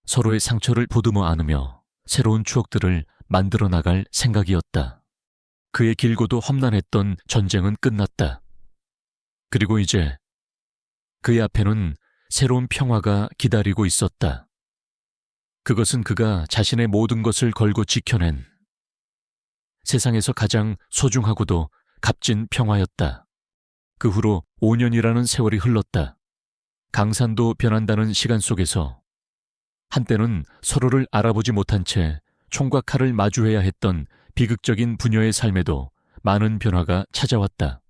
서로의 상처를 보듬어 안으며 새로운 추억들을 만들어 나갈 생각이었다. 그의 길고도 험난했던 전쟁은 끝났다. 그리고 이제 그의 앞에는 새로운 평화가 기다리고 있었다. 그것은 그가 자신의 모든 것을 걸고 지켜낸 세상에서 가장 소중하고도 값진 평화였다. 그 후로 5년이라는 세월이 흘렀다. 강산도 변한다는 시간 속에서 한때는 서로를 알아보지 못한 채 총과 칼을 마주해야 했던 비극적인 부녀의 삶에도 많은 변화가 찾아왔다.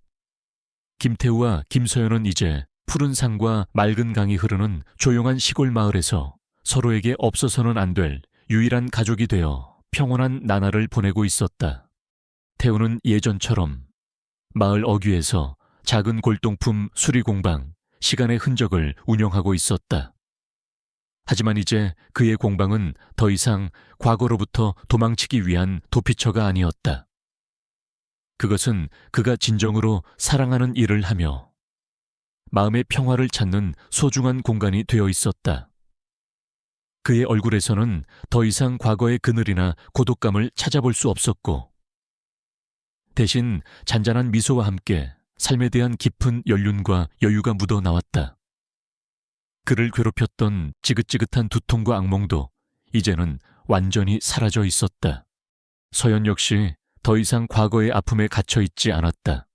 김태우와 김서연은 이제 푸른 산과 맑은 강이 흐르는 조용한 시골 마을에서 서로에게 없어서는 안 될 유일한 가족이 되어 평온한 나날을 보내고 있었다. 태우는 예전처럼 마을 어귀에서 작은 골동품 수리공방 시간의 흔적을 운영하고 있었다. 하지만 이제 그의 공방은 더 이상 과거로부터 도망치기 위한 도피처가 아니었다. 그것은 그가 진정으로 사랑하는 일을 하며 마음의 평화를 찾는 소중한 공간이 되어 있었다. 그의 얼굴에서는 더 이상 과거의 그늘이나 고독감을 찾아볼 수 없었고 대신 잔잔한 미소와 함께 삶에 대한 깊은 연륜과 여유가 묻어 나왔다. 그를 괴롭혔던 지긋지긋한 두통과 악몽도 이제는 완전히 사라져 있었다. 서연 역시 더 이상 과거의 아픔에 갇혀 있지 않았다.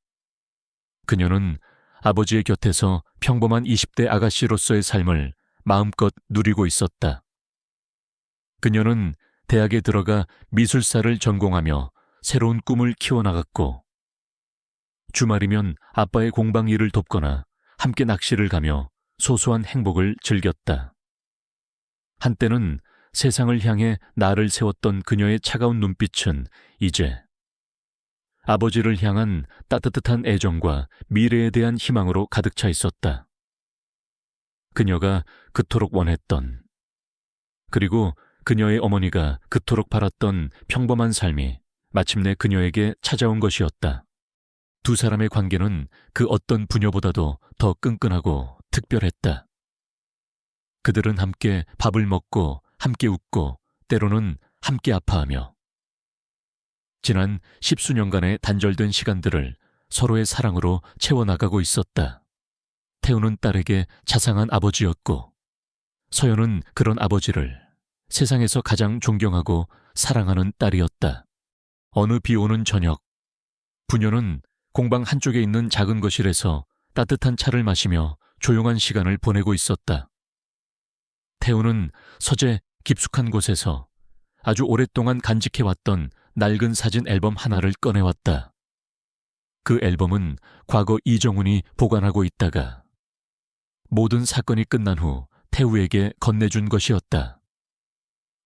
그녀는 아버지의 곁에서 평범한 20대 아가씨로서의 삶을 마음껏 누리고 있었다. 그녀는 대학에 들어가 미술사를 전공하며 새로운 꿈을 키워나갔고 주말이면 아빠의 공방 일을 돕거나 함께 낚시를 가며 소소한 행복을 즐겼다. 한때는 세상을 향해 나를 세웠던 그녀의 차가운 눈빛은 이제 아버지를 향한 따뜻한 애정과 미래에 대한 희망으로 가득 차 있었다. 그녀가 그토록 원했던, 그리고 그녀의 어머니가 그토록 바랐던 평범한 삶이 마침내 그녀에게 찾아온 것이었다. 두 사람의 관계는 그 어떤 부녀보다도 더 끈끈하고 특별했다. 그들은 함께 밥을 먹고 함께 웃고 때로는 함께 아파하며 지난 10수년간의 단절된 시간들을 서로의 사랑으로 채워나가고 있었다. 태우는 딸에게 자상한 아버지였고 서연은 그런 아버지를 세상에서 가장 존경하고 사랑하는 딸이었다. 어느 비 오는 저녁, 부녀는 공방 한쪽에 있는 작은 거실에서 따뜻한 차를 마시며 조용한 시간을 보내고 있었다. 태우는 서재 깊숙한 곳에서 아주 오랫동안 간직해왔던 낡은 사진 앨범 하나를 꺼내왔다. 그 앨범은 과거 이정훈이 보관하고 있다가 모든 사건이 끝난 후 태우에게 건네준 것이었다.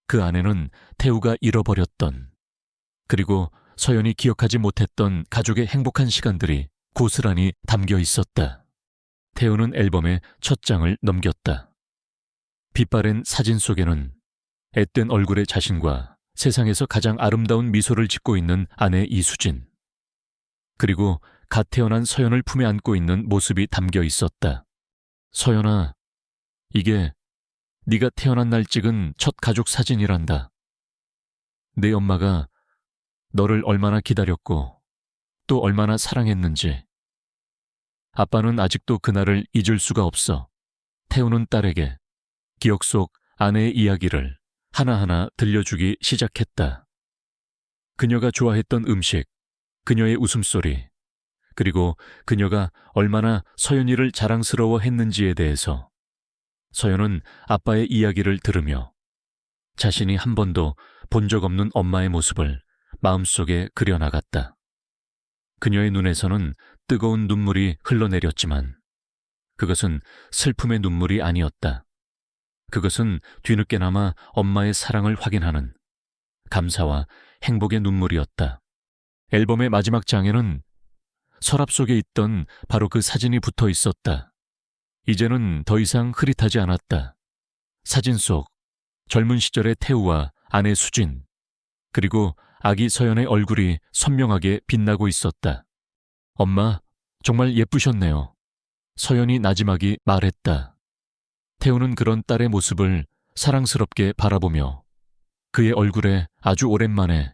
그 안에는 태우가 잃어버렸던, 그리고 서연이 기억하지 못했던 가족의 행복한 시간들이 고스란히 담겨 있었다. 태우는 앨범의 첫 장을 넘겼다. 빛바랜 사진 속에는 앳된 얼굴의 자신과 세상에서 가장 아름다운 미소를 짓고 있는 아내 이수진, 그리고 갓 태어난 서연을 품에 안고 있는 모습이 담겨 있었다. 서연아, 이게 네가 태어난 날 찍은 첫 가족 사진이란다. 내 엄마가 너를 얼마나 기다렸고 또 얼마나 사랑했는지. 아빠는 아직도 그날을 잊을 수가 없어. 태우는 딸에게 기억 속 아내의 이야기를 하나하나 들려주기 시작했다. 그녀가 좋아했던 음식, 그녀의 웃음소리, 그리고 그녀가 얼마나 서연이를 자랑스러워했는지에 대해서 서연은 아빠의 이야기를 들으며 자신이 한 번도 본 적 없는 엄마의 모습을 마음속에 그려나갔다. 그녀의 눈에서는 뜨거운 눈물이 흘러내렸지만 그것은 슬픔의 눈물이 아니었다. 그것은 뒤늦게나마 엄마의 사랑을 확인하는 감사와 행복의 눈물이었다. 앨범의 마지막 장에는 서랍 속에 있던 바로 그 사진이 붙어 있었다. 이제는 더 이상 흐릿하지 않았다. 사진 속 젊은 시절의 태우와 아내 수진, 그리고 아기 서연의 얼굴이 선명하게 빛나고 있었다. 엄마, 정말 예쁘셨네요. 서연이 나지막이 말했다. 태우는 그런 딸의 모습을 사랑스럽게 바라보며 그의 얼굴에 아주 오랜만에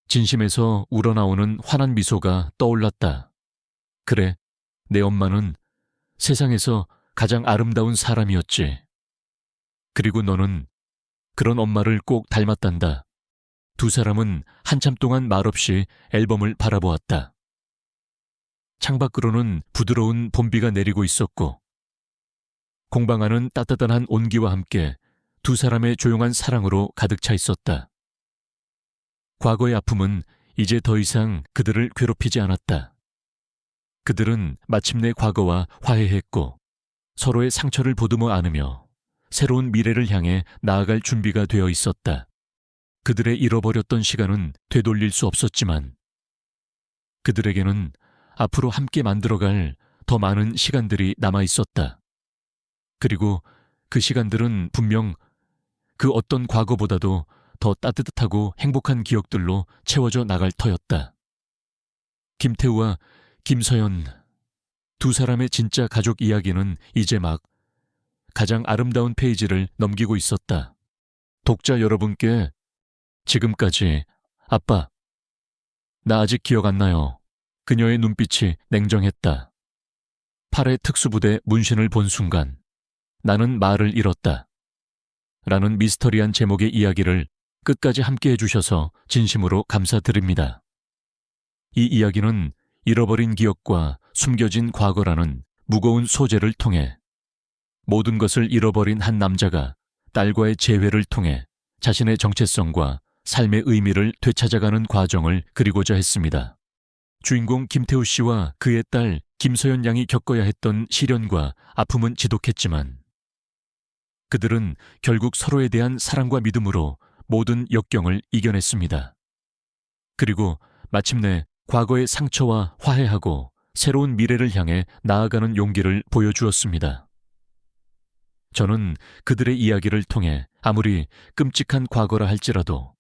진심에서 우러나오는 환한 미소가 떠올랐다. 그래, 내 엄마는 세상에서 가장 아름다운 사람이었지. 그리고 너는 그런 엄마를 꼭 닮았단다. 두 사람은 한참 동안 말없이 앨범을 바라보았다. 창밖으로는 부드러운 봄비가 내리고 있었고 공방 안은 따뜻한 온기와 함께 두 사람의 조용한 사랑으로 가득 차 있었다. 과거의 아픔은 이제 더 이상 그들을 괴롭히지 않았다. 그들은 마침내 과거와 화해했고 서로의 상처를 보듬어 안으며 새로운 미래를 향해 나아갈 준비가 되어 있었다. 그들의 잃어버렸던 시간은 되돌릴 수 없었지만 그들에게는 앞으로 함께 만들어갈 더 많은 시간들이 남아 있었다. 그리고 그 시간들은 분명 그 어떤 과거보다도 더 따뜻하고 행복한 기억들로 채워져 나갈 터였다. 김태우와 김서연, 두 사람의 진짜 가족 이야기는 이제 막 가장 아름다운 페이지를 넘기고 있었다. 독자 여러분께 지금까지 아빠, 나 아직 기억 안 나요. 그녀의 눈빛이 냉정했다. 팔에 특수부대 문신을 본 순간 나는 말을 잃었다. 라는 미스터리한 제목의 이야기를 끝까지 함께 해주셔서 진심으로 감사드립니다. 이 이야기는 잃어버린 기억과 숨겨진 과거라는 무거운 소재를 통해 모든 것을 잃어버린 한 남자가 딸과의 재회를 통해 자신의 정체성과 삶의 의미를 되찾아가는 과정을 그리고자 했습니다. 주인공 김태우 씨와 그의 딸 김서연 양이 겪어야 했던 시련과 아픔은 지독했지만 그들은 결국 서로에 대한 사랑과 믿음으로 모든 역경을 이겨냈습니다. 그리고 마침내 과거의 상처와 화해하고 새로운 미래를 향해 나아가는 용기를 보여주었습니다. 저는 그들의 이야기를 통해 아무리 끔찍한 과거라 할지라도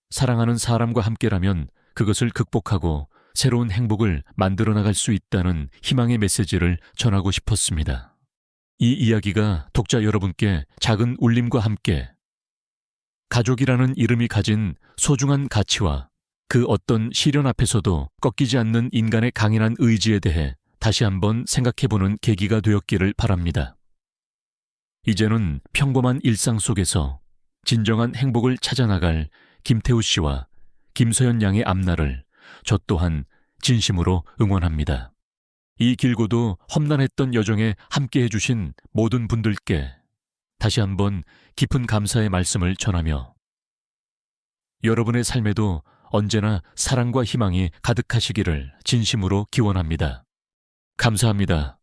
사랑하는 사람과 함께라면 그것을 극복하고 새로운 행복을 만들어 나갈 수 있다는 희망의 메시지를 전하고 싶었습니다. 이 이야기가 독자 여러분께 작은 울림과 함께 가족이라는 이름이 가진 소중한 가치와 그 어떤 시련 앞에서도 꺾이지 않는 인간의 강인한 의지에 대해 다시 한번 생각해보는 계기가 되었기를 바랍니다. 이제는 평범한 일상 속에서 진정한 행복을 찾아나갈 김태우 씨와 김서연 양의 앞날을 저 또한 진심으로 응원합니다. 이 길고도 험난했던 여정에 함께해 주신 모든 분들께 다시 한번 깊은 감사의 말씀을 전하며 여러분의 삶에도 언제나 사랑과 희망이 가득하시기를 진심으로 기원합니다. 감사합니다.